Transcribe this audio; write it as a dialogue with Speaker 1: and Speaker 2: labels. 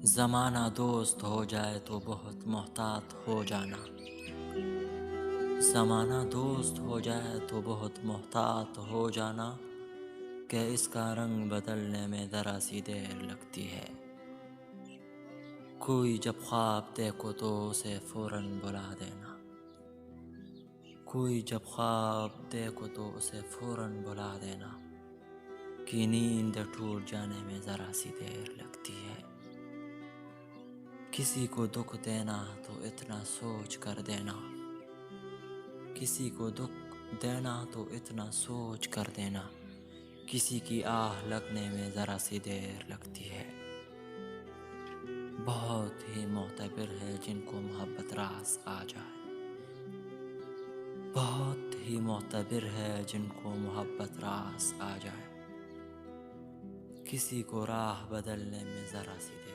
Speaker 1: ज़माना दोस्त हो जाए तो बहुत मोहतात हो जाना। ज़माना दोस्त हो जाए तो बहुत मोहतात हो जाना कि इसका रंग बदलने में ज़रा सी देर लगती है। कोई जब ख्वाब देखो तो उसे फ़ौरन बुला देना। कोई जब ख्वाब देखो तो उसे फ़ौरन बुला देना कि नींद टूट जाने में ज़रा सी देर लगती है। किसी को दुख देना तो इतना सोच कर देना। किसी को दुख देना तो इतना सोच कर देना। किसी की आह लगने में ज़रा सी देर लगती है। बहुत ही मोहतबर है जिनको मोहब्बत रास आ जाए। बहुत ही मोहतबर है जिनको मोहब्बत रास आ जाए। किसी को राह बदलने में ज़रा सी देर